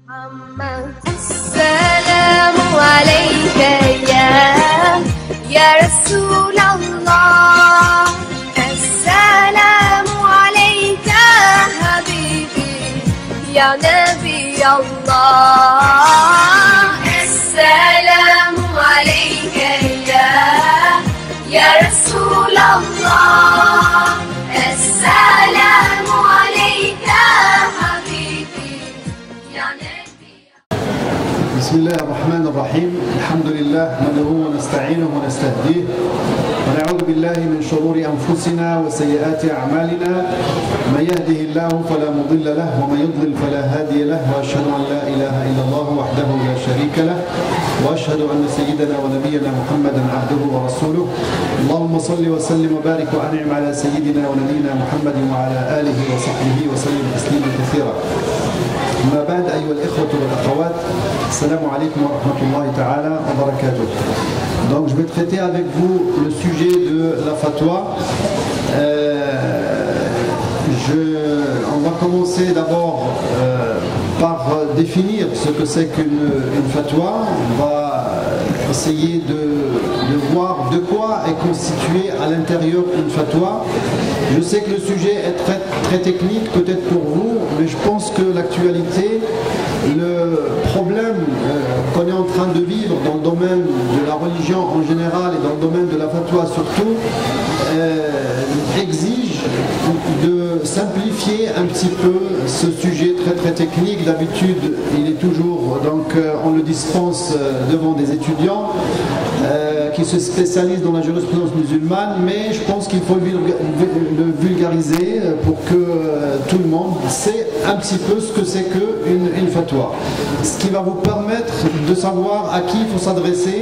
السلام عليك يا رسول الله. السلام عليك حبيبي يا نبي الله. السلام عليك يا رسول الله. السلام عليك حبيبي يا نبي. بسم الله الرحمن الرحيم. الحمد لله نحمده ونستعينه ونستهديه ونعوذ بالله من شرور أنفسنا وسيئات أعمالنا. من يهده الله فلا مضل له ومن يضلل فلا هادي له، وأشهد أن لا إله إلا الله وحده لا شريك له، وأشهد أن سيدنا ونبينا محمدا عبده ورسوله. اللهم صل وسلم وبارك وأنعم على سيدنا ونبينا محمد وعلى آله وصحبه وسلم تسليما كثيرا. أما بعد، أيها الإخوة والأخوات، السلام عليكم ورحمة الله تعالى وبركاته. Donc je vais traiter avec vous le sujet de la fatwa. On va commencer d'abord par définir ce que c'est qu'une fatwa. On va essayer de voir de quoi est constituée à l'intérieur une fatwa. Je sais que le sujet est très technique peut-être pour vous, mais je pense que l'actualité, le problème qu'on est en train de vivre dans le domaine de la religion en général et dans le domaine de la fatwa surtout, exige de simplifier un petit peu ce sujet très technique. D'habitude, il est toujours, on le dispense devant des étudiants qui se spécialisent dans la jurisprudence musulmane, mais je pense qu'il faut le vulgariser pour que tout le monde sait un petit peu ce que c'est qu'une fatwa. Ce qui va vous permettre de savoir à qui il faut s'adresser,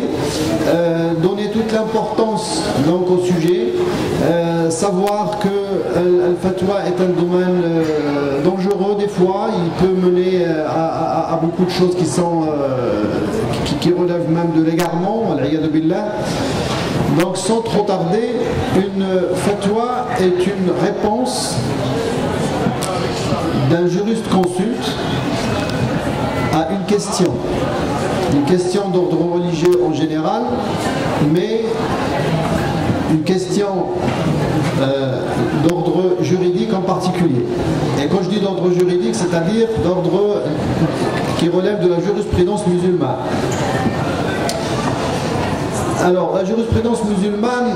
donner toute l'importance donc au sujet, savoir que la fatwa est un domaine dangereux des fois, il peut mener à beaucoup de choses qui relèvent même de l'égarement, al-iyadu billah. Donc sans trop tarder, une fatwa est une réponse d'un jurisconsulte à une question d'ordre religieux en général, mais une question d'ordre juridique en particulier. Et quand je dis d'ordre juridique, c'est-à-dire d'ordre qui relève de la jurisprudence musulmane. Alors, la jurisprudence musulmane,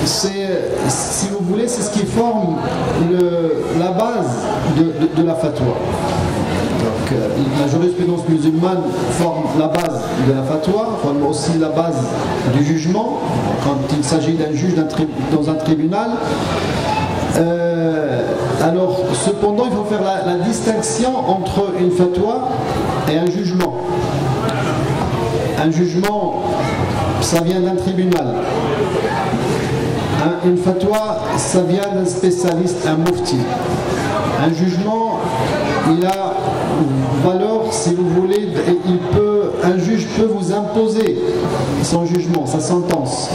si vous voulez, c'est ce qui forme la base de la fatwa. Donc, la jurisprudence musulmane forme la base de la fatwa, forme aussi la base du jugement, quand il s'agit d'un juge dans un tribunal. Alors, cependant, il faut faire la distinction entre une fatwa et un jugement. Un jugement, ça vient d'un tribunal. Une fatwa, ça vient d'un spécialiste, un mufti. Un jugement, il a valeur, si vous voulez, un juge peut vous imposer son jugement, sa sentence.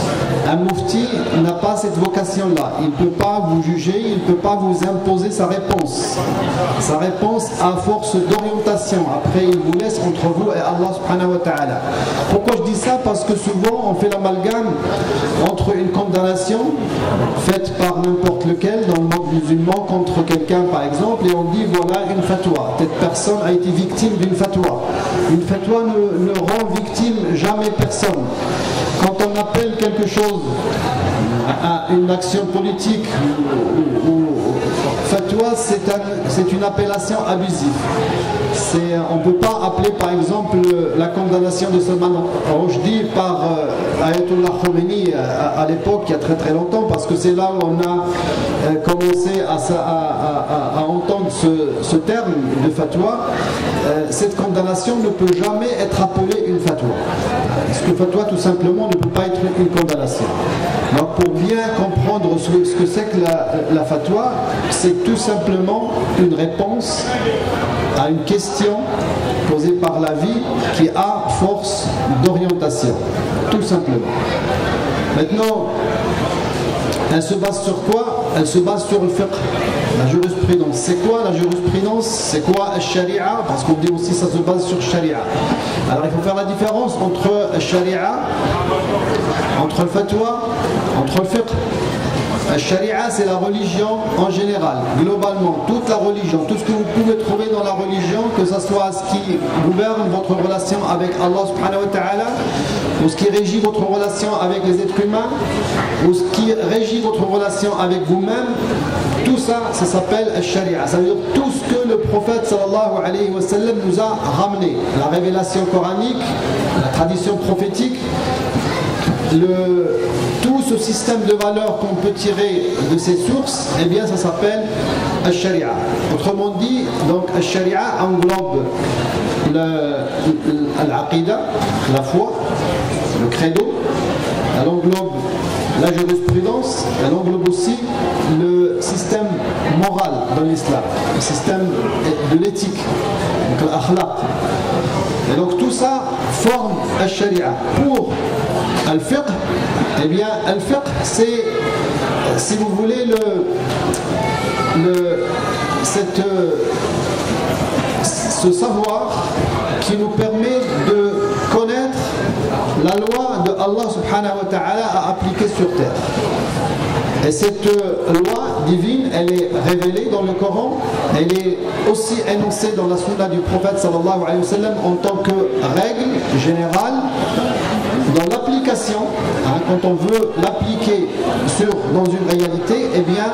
Un mufti n'a pas cette vocation-là. Il ne peut pas vous juger, il ne peut pas vous imposer sa réponse. Sa réponse à force d'orientation. Après, il vous laisse entre vous et Allah subhanahu wa ta'ala. Pourquoi je dis ça? Parce que souvent, on fait l'amalgame entre une condamnation faite par n'importe lequel dans le monde musulman contre quelqu'un, par exemple, et on dit voilà une fatwa. Cette personne a été victime d'une fatwa. Une fatwa ne rend victime jamais personne. Quand on appelle quelque chose à une action politique ou fatwa, c'est une appellation abusive. On ne peut pas appeler par exemple la condamnation de Salman Rushdie par Ayatollah Khomeini à l'époque, il y a très longtemps, parce que c'est là où on a commencé à entendre ce terme de fatwa. Cette condamnation ne peut jamais être appelée une fatwa. Parce que fatwa tout simplement ne peut pas être une condamnation. Donc pour bien comprendre ce que c'est que la fatwa, c'est tout simplement une réponse à une question posée par la vie qui a force d'orientation, tout simplement. Maintenant, elle se base sur quoi? elle se base sur le fiqh, la jurisprudence. C'est quoi la jurisprudence? C'est quoi la sharia? Parce qu'on dit aussi ça se base sur sharia. Alors il faut faire la différence entre la sharia, entre le fatwa, entre le fiqh. La sharia, c'est la religion en général, globalement, toute la religion, tout ce que vous pouvez trouver dans la religion, que ce soit ce qui gouverne votre relation avec Allah subhanahu wa ta'ala, ou ce qui régit votre relation avec les êtres humains, ou ce qui régit votre relation avec vous-même, tout ça, ça s'appelle la sharia. Ça veut dire tout ce que le prophète sallallahu alayhi wa sallam nous a ramené. La révélation coranique, la tradition prophétique, tout ce système de valeurs qu'on peut tirer de ces sources, eh bien ça s'appelle al-sharia. Autrement dit, donc al-sharia englobe l'aqidah, la foi, le credo, elle englobe la jurisprudence, elle englobe aussi le système moral dans l'islam, le système de l'éthique, donc l'akhlaq. Et donc tout ça forme al-sharia. Pour al-fiqh, eh bien al-fiqh c'est, si vous voulez, ce savoir qui nous permet de connaître la loi de Allah subhanahu wa ta'ala à appliquer sur terre. Et cette loi divine, elle est révélée dans le Coran, elle est aussi énoncée dans la sunna du prophète sallallahu alayhi wa sallam en tant que règle générale. Dans l'application, quand on veut l'appliquer dans une réalité, eh bien,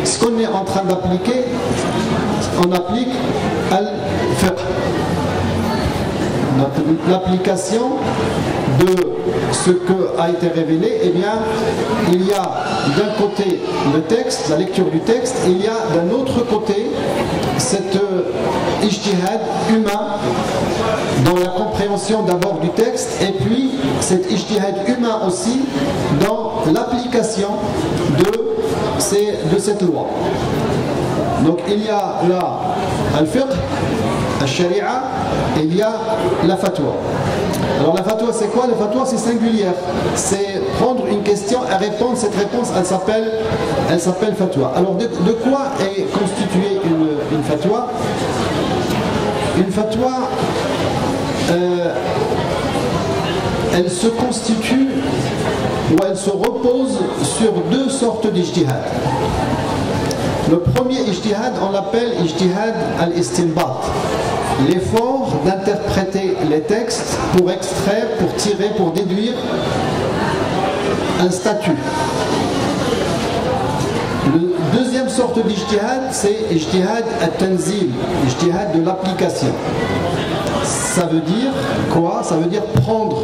ce qu'on est en train d'appliquer, on applique al-fiqh. L'application de ce qui a été révélé, eh bien, il y a d'un côté le texte, la lecture du texte, et il y a d'un autre côté cet ijtihad humain dans la compréhension d'abord du texte, et puis cet ijtihad humain aussi dans l'application de cette loi. Donc il y a là al-fiqh, al-sharia, et il y a la fatwa. Alors la fatwa c'est quoi? La fatwa c'est singulière, c'est prendre une question et répondre, cette réponse elle s'appelle fatwa. Alors de quoi est constituée une fatwa? Une fatwa, elle se constitue ou elle se repose sur deux sortes d'ijtihad. Le premier ijtihad, on l'appelle ijtihad al-istinbat, l'effort d'interpréter les textes pour extraire, pour tirer, pour déduire un statut. La deuxième sorte d'ijtihad, c'est ijtihad al-tanzil, ijtihad de l'application. Ça veut dire quoi? Ça veut dire prendre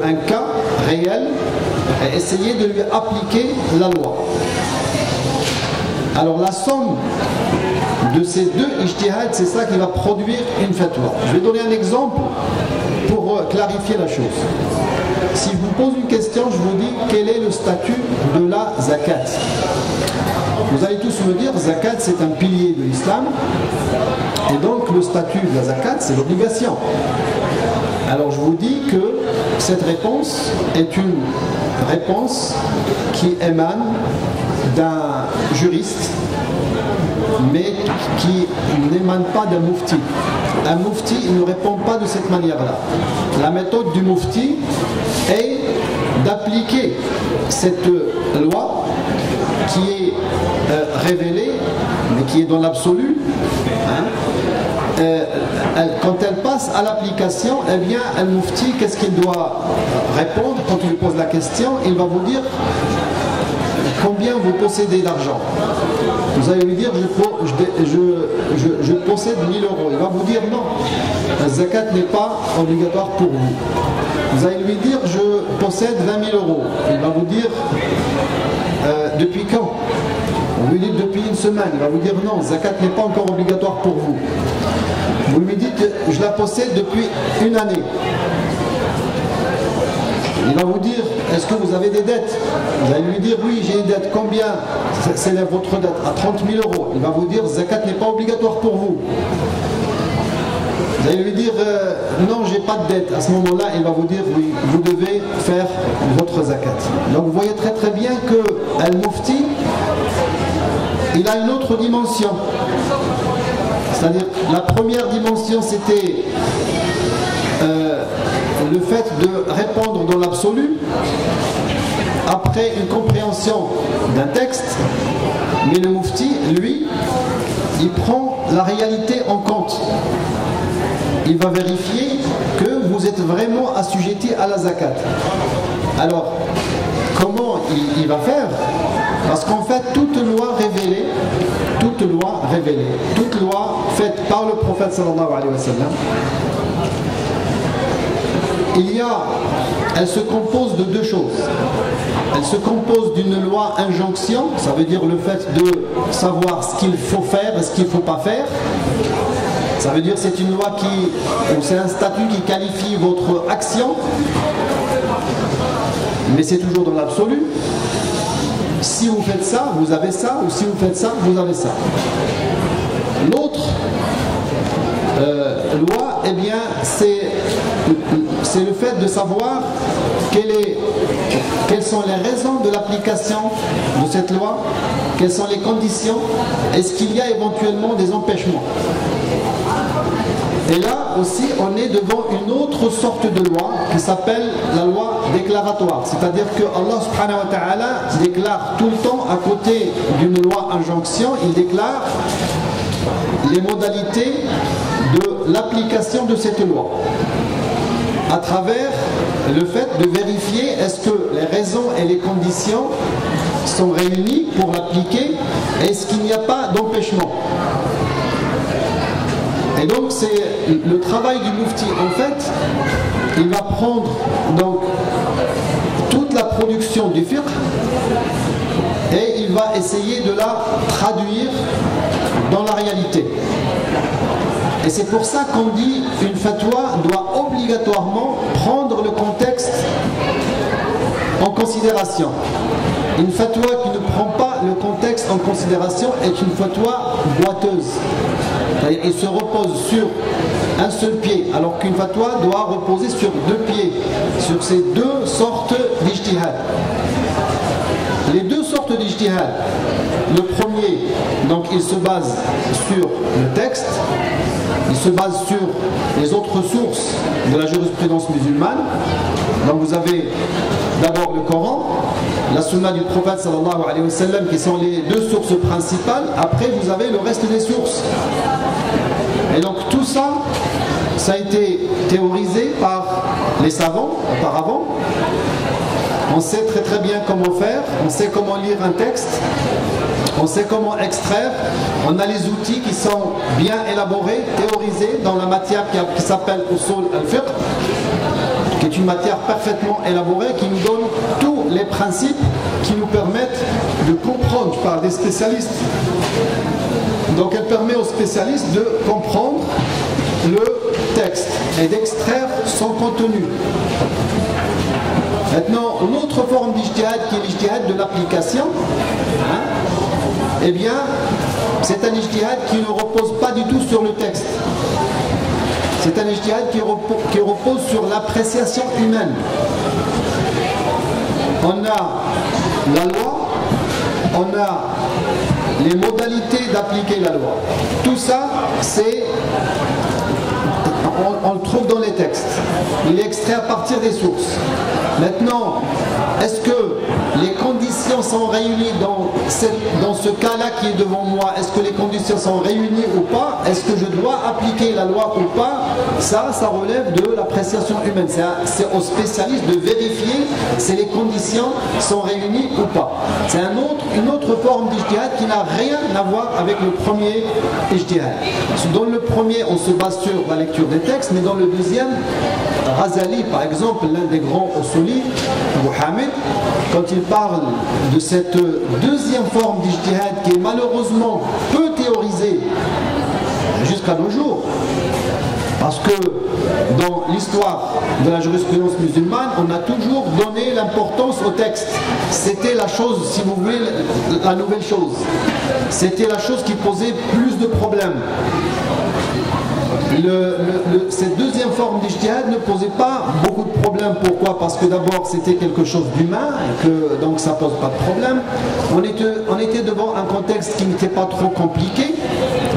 un cas réel et essayer de lui appliquer la loi. Alors la somme de ces deux ijtihad, c'est ça qui va produire une fatwa. Je vais donner un exemple pour clarifier la chose. Si je vous pose une question, je vous dis quel est le statut de la zakat. Vous allez tous me dire, zakat c'est un pilier de l'islam, et donc le statut de la zakat c'est l'obligation. Alors je vous dis que cette réponse est une réponse qui émane d'un juriste, mais qui n'émane pas d'un mufti. Un mufti, il ne répond pas de cette manière-là. La méthode du mufti est d'appliquer cette loi qui est révélée, mais qui est dans l'absolu. Quand elle passe à l'application, eh bien, un mufti, qu'est-ce qu'il doit répondre quand il lui pose la question? Il va vous dire combien vous possédez d'argent. Vous allez lui dire je possède 1000 euros. Il va vous dire non, la zakat n'est pas obligatoire pour vous. Vous allez lui dire je possède 20 000 euros. Il va vous dire depuis quand? Vous lui dites depuis une semaine. Il va vous dire non, zakat n'est pas encore obligatoire pour vous. Vous lui dites je la possède depuis une année. Il va vous dire, est-ce que vous avez des dettes? Vous allez lui dire, oui, j'ai une dette. Combien s'élève votre dette? À 30 000 euros. Il va vous dire, zakat n'est pas obligatoire pour vous. Vous allez lui dire non, j'ai pas de dette. À ce moment-là, il va vous dire oui, vous devez faire votre zakat. Donc vous voyez très très bien que Al-Mufti, il a une autre dimension. C'est-à-dire, la première dimension, c'était le fait de répondre dans l'absolu, après une compréhension d'un texte. Mais le Mufti, lui, il prend la réalité en compte. Il va vérifier que vous êtes vraiment assujetti à la zakat. Alors, comment il va faire? Parce qu'en fait, toute loi révélée, toute loi faite par le prophète sallallahu alayhi wa sallam, elle se compose de deux choses. Elle se compose d'une loi injonction, ça veut dire le fait de savoir ce qu'il faut faire et ce qu'il ne faut pas faire. Ça veut dire que c'est une loi ou c'est un statut qui qualifie votre action, mais c'est toujours dans l'absolu. Si vous faites ça, vous avez ça, ou si vous faites ça, vous avez ça. L'autre loi, eh bien, c'est le fait de savoir quelles sont les raisons de l'application de cette loi, quelles sont les conditions, est-ce qu'il y a éventuellement des empêchements. Et là aussi, on est devant une autre sorte de loi qui s'appelle la loi déclaratoire. C'est-à-dire que Allah subhanahu wa ta'ala déclare tout le temps, à côté d'une loi injonction, il déclare les modalités de l'application de cette loi, à travers le fait de vérifier est-ce que les raisons et les conditions sont réunies pour l'appliquer, est-ce qu'il n'y a pas d'empêchement. Et donc c'est le travail du Mufti. En fait, il va prendre donc toute la production du fiqh et il va essayer de la traduire dans la réalité. Et c'est pour ça qu'on dit une fatwa doit obligatoirement prendre le contexte en considération. Une fatwa qui ne prend pas le contexte en considération est une fatwa boiteuse. C'est-à-dire il se repose sur un seul pied, alors qu'une fatwa doit reposer sur deux pieds, sur ces deux sortes d'ijtihad. Les deux sortes d'ijtihad, le premier, donc il se base sur le texte, il se base sur les autres sources de la jurisprudence musulmane. Donc vous avez d'abord le Coran, la sunna du prophète sallallahu alayhi wa sallam qui sont les deux sources principales. Après vous avez le reste des sources. Et donc tout ça, ça a été théorisé par les savants auparavant. On sait très très bien comment faire, on sait comment lire un texte, on sait comment extraire, on a les outils qui sont bien élaborés, théorisés dans la matière qui s'appelle Usul al-Fiqh, qui est une matière parfaitement élaborée, qui nous donne tous les principes qui nous permettent de comprendre par des spécialistes. Donc elle permet aux spécialistes de comprendre le texte et d'extraire son contenu. Maintenant, une autre forme d'ijtihad qui est l'ijtihad de l'application, eh bien, c'est un ijtihad qui ne repose pas du tout sur le texte. C'est un ijtihad qui repose sur l'appréciation humaine. On a la loi, on a les modalités d'appliquer la loi. Tout ça, on le trouve dans les textes. Il est extrait à partir des sources. Maintenant, est-ce que les conditions sont réunies dans ce cas-là qui est devant moi? Est-ce que les conditions sont réunies ou pas? Est-ce que je dois appliquer la loi ou pas? Ça relève de l'appréciation humaine. C'est aux spécialistes de vérifier si les conditions sont réunies ou pas. C'est une autre forme d'ijtihad qui n'a rien à voir avec le premier ijtihad. Dans le premier, on se base sur la lecture des textes, mais dans le deuxième, Ghazali, par exemple, l'un des grands usulis, Abu Hamid, quand il parle de cette deuxième forme d'ijtihad qui est malheureusement peu théorisée jusqu'à nos jours, parce que dans l'histoire de la jurisprudence musulmane, on a toujours donné l'importance au texte. C'était la chose, si vous voulez, la nouvelle chose. C'était la chose qui posait plus de problèmes. cette deuxième forme d'ijtihad ne posait pas beaucoup de problèmes. Pourquoi? Parce que d'abord c'était quelque chose d'humain, et que donc ça pose pas de problème. On était devant un contexte qui n'était pas trop compliqué,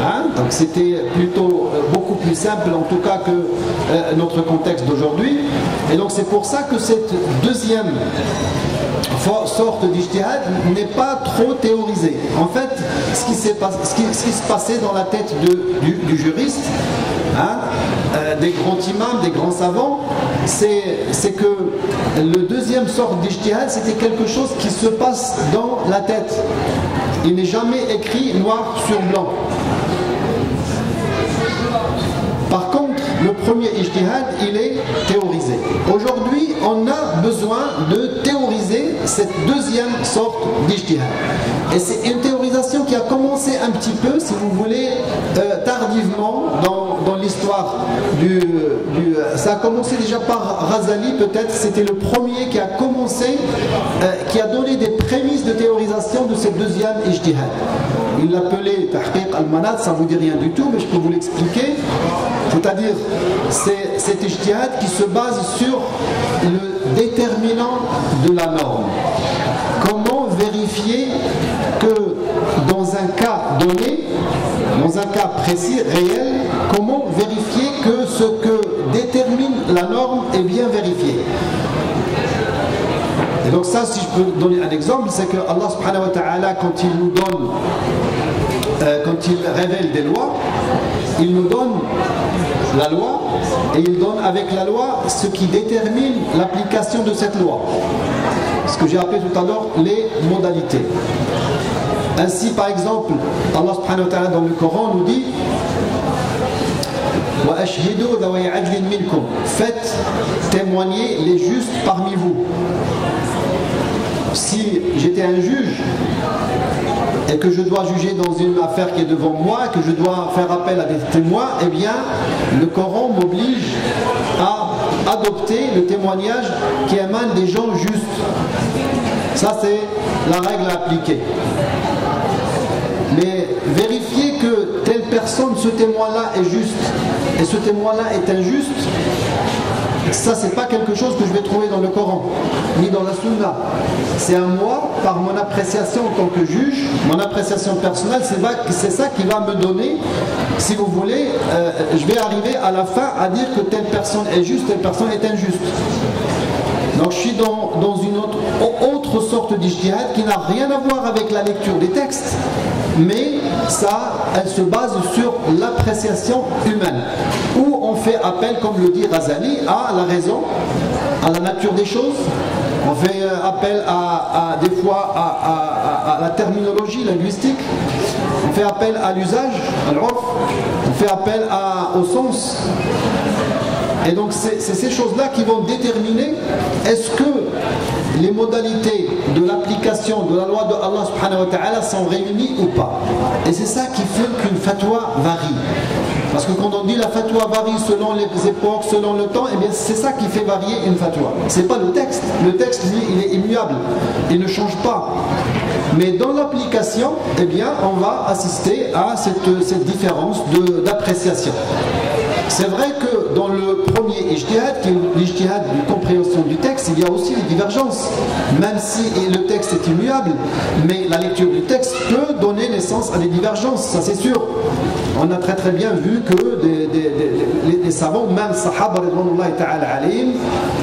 hein, donc c'était plutôt beaucoup plus simple en tout cas que notre contexte d'aujourd'hui. Et donc c'est pour ça que cette deuxième sorte d'ijtihad n'est pas trop théorisée. En fait, ce qui se passait dans la tête du juriste, hein, des grands imams, des grands savants, c'est que le deuxième sorte d'ijtihad, c'était quelque chose qui se passe dans la tête. Il n'est jamais écrit noir sur blanc. Par contre, le premier ijtihad, il est théorisé. Aujourd'hui, on a besoin de théoriser cette deuxième sorte d'ijtihad. Et c'est une théorisation qui a commencé un petit peu, si vous voulez, tardivement dans l'histoire ça a commencé déjà par Ghazali, peut-être. C'était le premier qui a commencé, qui a donné des prémices de théorisation de cette deuxième ijtihad. Il l'appelait Tahqiq al-Manat, ça ne vous dit rien du tout, mais je peux vous l'expliquer. C'est-à-dire, c'est cet ijtihad qui se base sur le déterminant de la norme. Comment vérifier que dans un cas donné, dans un cas précis, réel, comment vérifier que ce que détermine la norme est bien vérifié. Et donc ça, si je peux donner un exemple, c'est que Allah subhanahu wa ta'ala, quand il nous donne, quand il révèle des lois, il nous donne la loi et il donne avec la loi ce qui détermine l'application de cette loi. Ce que j'ai appelé tout à l'heure les modalités. Ainsi, par exemple, Allah subhanahu wa ta'ala dans le Coran nous dit faites témoigner les justes parmi vous. Si j'étais un juge et que je dois juger dans une affaire qui est devant moi, que je dois faire appel à des témoins, eh bien, le Coran m'oblige à adopter le témoignage qui émane des gens justes. Ça, c'est la règle à appliquer. Mais vérifier que telle personne, ce témoin-là est juste et ce témoin-là est injuste, ça c'est pas quelque chose que je vais trouver dans le Coran, ni dans la Sunna. C'est à moi, par mon appréciation en tant que juge, mon appréciation personnelle, c'est ça qui va me donner, si vous voulez, je vais arriver à la fin à dire que telle personne est juste, telle personne est injuste. Donc je suis dans une autre sorte d'ijtihad qui n'a rien à voir avec la lecture des textes, mais elle se base sur l'appréciation humaine, où on fait appel, comme le dit Ghazali, à la raison, à la nature des choses. On fait appel des fois à la terminologie linguistique, on fait appel à l'usage, à l'urf, on fait appel au sens. Et donc c'est ces choses-là qui vont déterminer est-ce que les modalités de l'application de la loi de Allah subhanahu wa ta'ala sont réunies ou pas. Et c'est ça qui fait qu'une fatwa varie. Parce que quand on dit la fatwa varie selon les époques, selon le temps, eh bien c'est ça qui fait varier une fatwa. C'est pas le texte. Le texte, lui, il est immuable. Il ne change pas. Mais dans l'application, eh bien, on va assister à cette différence d'appréciation. C'est vrai que dans le premier ijtihad, qui est l'ijtihad de compréhension du texte, il y a aussi des divergences. Même si le texte est immuable, mais la lecture du texte peut donner naissance à des divergences, ça c'est sûr. On a très bien vu que les savants, même Sahaba,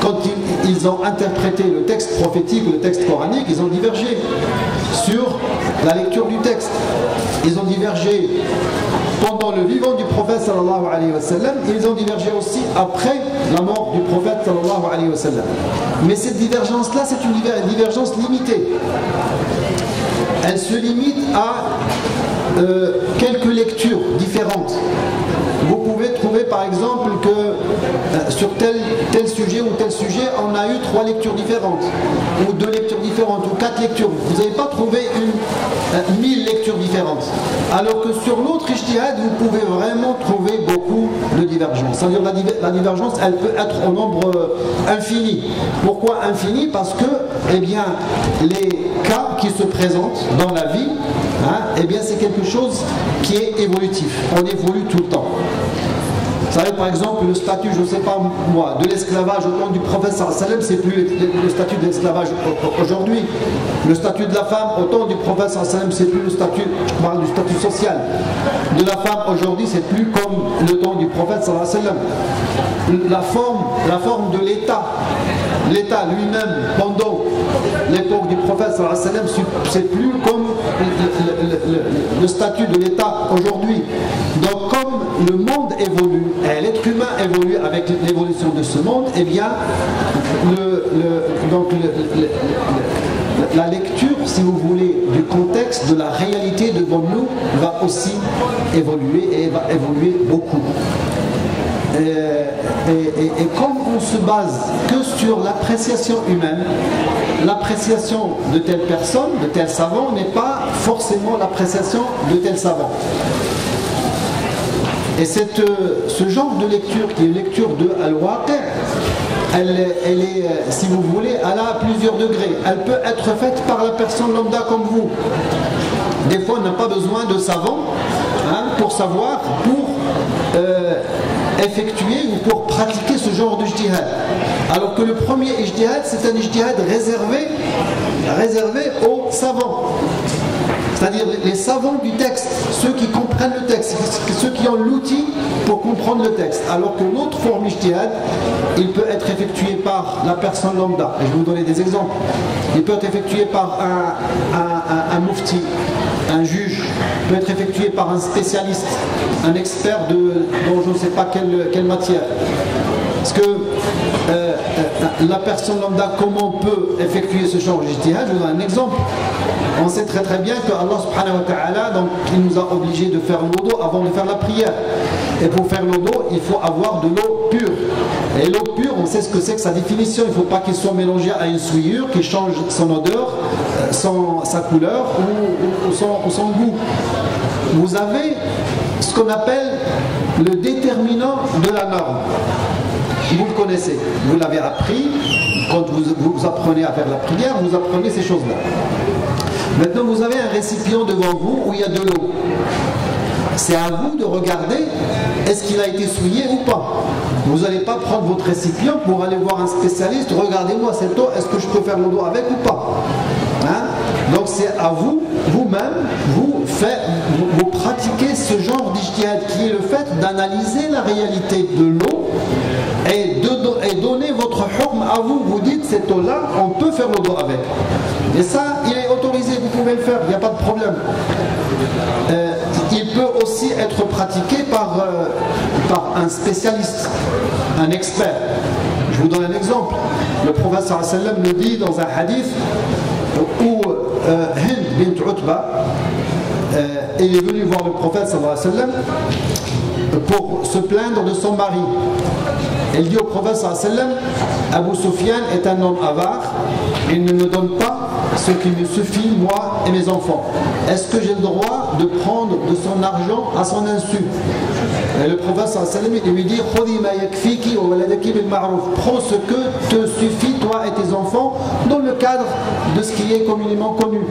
quand ils ont interprété le texte prophétique ou le texte coranique, ils ont divergé sur la lecture du texte. Ils ont divergé pendant le vivant du prophète sallallahu alayhi wa sallam, ils ont divergé aussi après la mort du prophète sallallahu alayhi wa sallam. Mais cette divergence-là, c'est une divergence limitée. Elle se limite à quelques lectures différentes. Vous pouvez trouver par exemple que sur tel sujet ou tel sujet, on a eu 3 lectures différentes, ou 2 lectures différentes, ou 4 lectures. Vous n'avez pas trouvé 1000 lectures différentes. Alors que sur l'autre ijtihad, vous pouvez vraiment trouver beaucoup de divergences. C'est-à-dire la divergence, elle peut être au nombre infini. Pourquoi infini? Parce que, eh bien, les cas qui se présentent dans la vie, eh bien, c'est quelque chose qui est évolutif. On évolue tout le temps. Vous savez, par exemple, le statut, je ne sais pas moi, de l'esclavage au temps du prophète sallam, c'est plus le statut de l'esclavage aujourd'hui. Le statut de la femme au temps du prophète sallam, c'est plus le statut, je parle du statut social de la femme aujourd'hui, c'est plus comme le temps du prophète sallam. La forme de l'État lui-même pendant l'époque du prophète sallam, c'est plus comme le statut de l'État aujourd'hui. Donc comme le monde évolue et l'être humain évolue avec l'évolution de ce monde, eh bien la lecture, si vous voulez, du contexte, de la réalité devant nous va aussi évoluer et va évoluer beaucoup. Et comme on se base que sur l'appréciation humaine, l'appréciation de telle personne, de tel savant, n'est pas forcément l'appréciation de tel savant. Et ce genre de lecture, qui est une lecture de Al-Waqi', elle est, si vous voulez, elle a plusieurs degrés. Elle peut être faite par la personne lambda comme vous. Des fois, on n'a pas besoin de savant pour savoir, pour effectuer ou pour pratiquer ce genre de ijtihad. Alors que le premier ijtihad, c'est un ijtihad réservé aux savants. C'est-à-dire les savants du texte, ceux qui comprennent le texte, ceux qui ont l'outil pour comprendre le texte. Alors que l'autre forme ijtihad, il peut être effectué par la personne lambda. Et je vais vous donner des exemples. Il peut être effectué par un mufti, un juge, peut être effectué par un spécialiste, un expert dans je ne sais pas quelle matière. Parce que la personne lambda, comment peut effectuer ce genre d'ijtihad? Je vous donne un exemple. On sait très très bien que Allah subhanahu wa ta'ala, donc, il nous a obligés de faire le wudu avant de faire la prière. Et pour faire le wudu, il faut avoir de l'eau pure. Et l'eau pure, on sait ce que c'est que sa définition. Il ne faut pas qu'il soit mélangé à une souillure qui change son odeur, sa couleur ou son goût. Vous avez ce qu'on appelle le déterminant de la norme. Vous le connaissez, vous l'avez appris. Quand vous apprenez à faire la prière, vous apprenez ces choses-là. Maintenant, vous avez un récipient devant vous où il y a de l'eau. C'est à vous de regarder, est-ce qu'il a été souillé ou pas. Vous n'allez pas prendre votre récipient pour aller voir un spécialiste, regardez-moi cette eau, est-ce que je peux faire le dos avec ou pas. Donc c'est à vous, vous-même, vous pratiquez ce genre d'ijtihad qui est le fait d'analyser la réalité de l'eau et donner votre hukm à vous. Vous dites, cette eau-là, on peut faire le dos avec. Et ça, il est autorisé, vous pouvez le faire, il n'y a pas de problème. Il peut aussi être pratiqué par un spécialiste, un expert. Je vous donne un exemple. Le prophète sallallahu alayhi wa sallam nous dit dans un hadith où Hind bint Utba est venue voir le prophète sallallahu alayhi wa sallam pour se plaindre de son mari. Elle dit au prophète sallallahu alayhi wa sallam, Abu Sufyan est un homme avare, il ne me donne pas ce qui me suffit, moi et mes enfants. Est-ce que j'ai le droit de prendre de son argent à son insu? Et le prophète sallallahu alayhi wa sallam lui dit, prends ce que te suffit, toi et tes enfants, dans le cadre de ce qui est communément connu.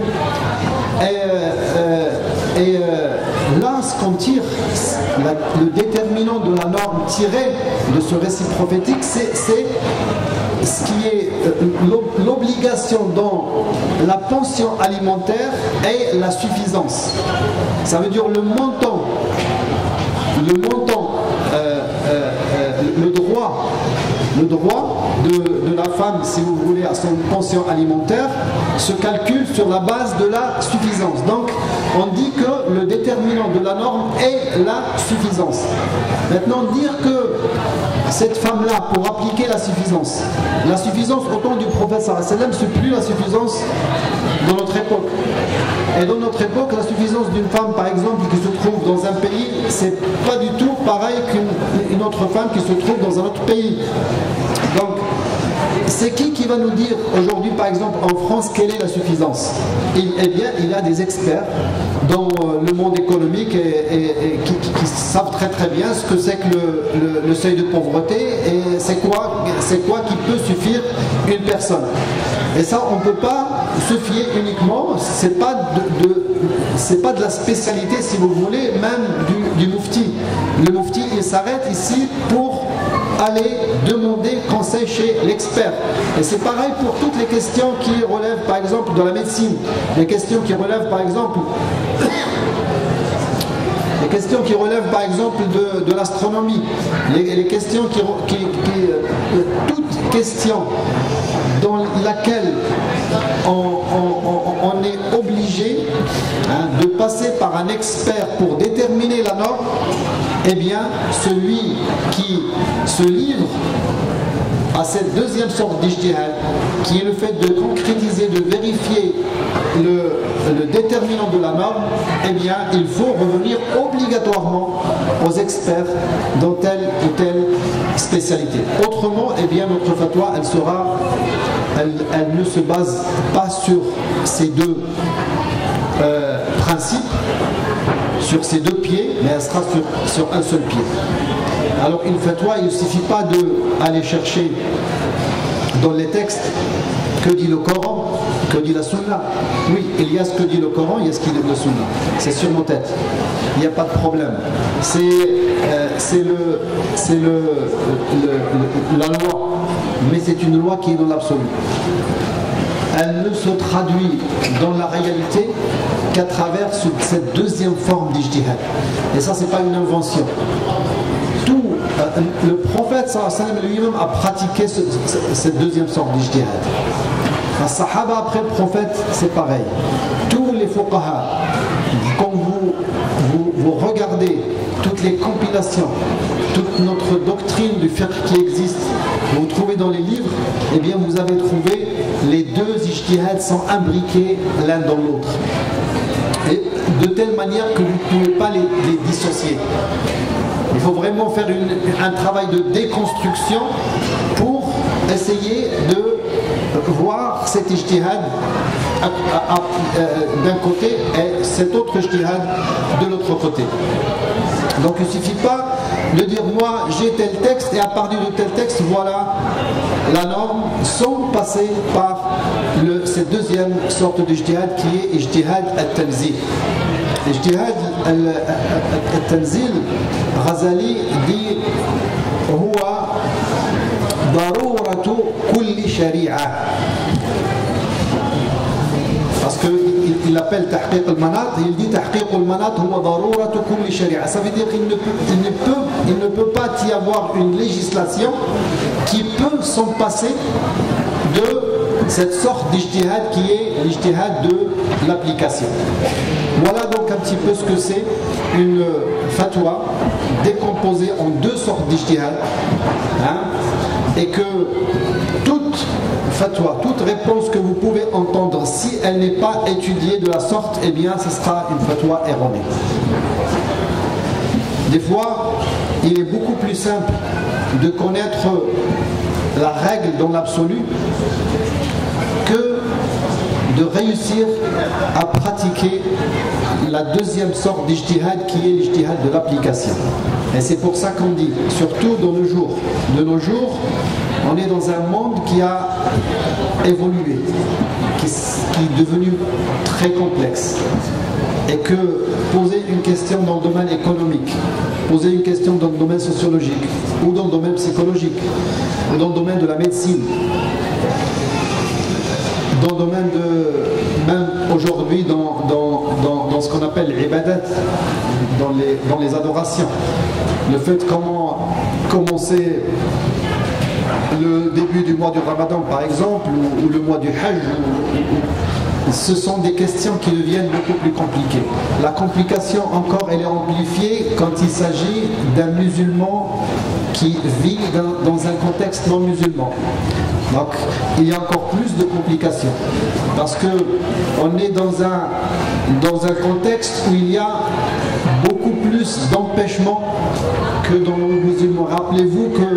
Là, ce qu'on tire, le déterminant de la norme tirée de ce récit prophétique, c'est ce qui est l'obligation dans la pension alimentaire et la suffisance. Ça veut dire le montant, le droit de la femme, si vous voulez, à son pension alimentaire se calcule sur la base de la suffisance. Donc, on dit que le déterminant de la norme est la suffisance. Maintenant, dire que cette femme-là, pour appliquer la suffisance au temps du prophète sallallahu alayhi wa sallam, c'est plus la suffisance de notre époque. Et dans notre époque, la suffisance d'une femme, par exemple, qui se trouve dans un pays, c'est pas du tout pareil qu'une autre femme qui se trouve dans un autre pays. Donc, c'est qui va nous dire aujourd'hui, par exemple, en France, quelle est la suffisance? Eh bien, il y a des experts dans le monde économique et qui savent très très bien ce que c'est que le seuil de pauvreté et c'est quoi qui peut suffire une personne. Et ça, on ne peut pas se fier uniquement, c'est pas de la spécialité, si vous voulez, même du mufti. le mufti il s'arrête ici pour aller demander conseil chez l'expert. Et c'est pareil pour toutes les questions qui relèvent par exemple de la médecine, les questions qui relèvent par exemple de l'astronomie, les questions toute question dans laquelle on est obligé de passer par un expert pour déterminer la norme, eh bien celui qui se livre à cette deuxième sorte d'ijtihad, qui est le fait de concrétiser, de vérifier le déterminant de la norme, eh bien il faut revenir obligatoirement aux experts dans telle ou telle spécialité. Autrement, eh bien notre fatwa, elle ne se base pas sur ces deux principes, sur ces deux pieds, mais elle sera sur un seul pied. Alors une fatwa, il ne suffit pas d'aller chercher dans les textes que dit le Coran, que dit la Sunna. Oui, il y a ce que dit le Coran, il y a ce qui dit la Sunna. C'est sur nos têtes. Il n'y a pas de problème. C'est la loi, mais c'est une loi qui est dans l'absolu. Elle ne se traduit dans la réalité qu'à travers cette deuxième forme d'ijtihad. Et ça, c'est pas une invention. Le prophète lui-même a pratiqué cette deuxième sorte d'ijtihad. Les sahaba après le prophète, c'est pareil. Tous les fuqaha, quand vous regardez toutes les compilations, toute notre doctrine du fiqh qui existe, vous trouvez dans les livres, eh bien vous avez trouvé les deux ijtihads sont imbriqués l'un dans l'autre. Et de telle manière que vous ne pouvez pas les dissocier. Il faut vraiment faire un travail de déconstruction pour essayer de voir cet ijtihad d'un côté et cet autre ijtihad de l'autre côté. Donc il ne suffit pas de dire moi j'ai tel texte et à partir de tel texte voilà la norme, sans passer par cette deuxième sorte d'ijtihad qui est ijtihad al-tanzil. Ijtihad al-tanzil, Ghazali dit huwa daruratu kulli shari'a. Parce qu'il l'appelle tahqiq al-manat, il dit tahqiq al-manat huwa daruratu kulli shari'a. Ça veut dire qu'il ne peut pas y avoir une législation qui peut s'en passer de cette sorte d'ijtihad qui est l'ijtihad de l'application. Voilà donc un petit peu ce que c'est une fatwa décomposée en deux sortes d'ijtihad, et que toute fatwa, toute réponse que vous pouvez entendre, si elle n'est pas étudiée de la sorte, eh bien ce sera une fatwa erronée. Des fois, il est beaucoup plus simple de connaître la règle dans l'absolu que de réussir à pratiquer la deuxième sorte d'ijtihad qui est l'ijtihad de l'application. Et c'est pour ça qu'on dit, surtout de nos jours, on est dans un monde qui a évolué, qui est devenu très complexe. Et que poser une question dans le domaine économique, poser une question dans le domaine sociologique, ou dans le domaine psychologique, ou dans le domaine de la médecine, dans le domaine de, même aujourd'hui dans ce qu'on appelle l'ibadat, dans les adorations, le fait de comment commencer le début du mois du Ramadan par exemple, ou le mois du Hajj, ce sont des questions qui deviennent beaucoup plus compliquées. La complication encore, elle est amplifiée quand il s'agit d'un musulman qui vit dans un contexte non musulman. Donc il y a encore plus de complications parce que on est dans un contexte où il y a beaucoup plus d'empêchements que dans le musulman. Rappelez-vous que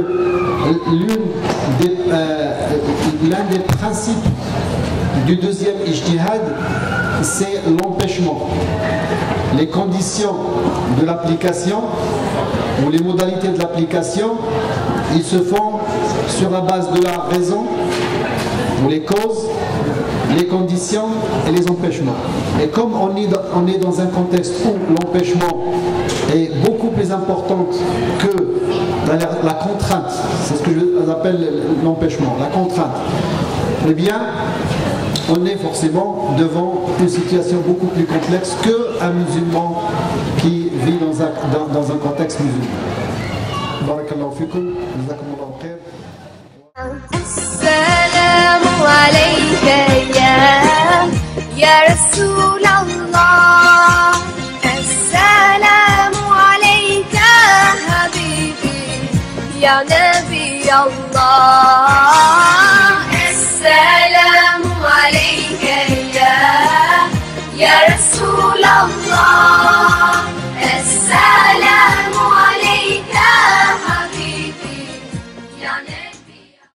l'un des principes du deuxième ijtihad, c'est l'empêchement. Les conditions de l'application ou les modalités de l'application, ils se font sur la base de la raison, ou les causes, les conditions et les empêchements. Et comme on est dans un contexte où l'empêchement est beaucoup plus importante que la contrainte, c'est ce que j'appelle l'empêchement, la contrainte, eh bien, on est forcément devant une situation beaucoup plus complexe qu'un musulman qui vit dans un contexte musulman. Barakallahu fikum, jazakumullahu khair. Assalamu alayka ya Rasulallah. Assalamu alayka habibi ya Nabi Allah. Assalamu alayka ya Rasulallah. Assalamu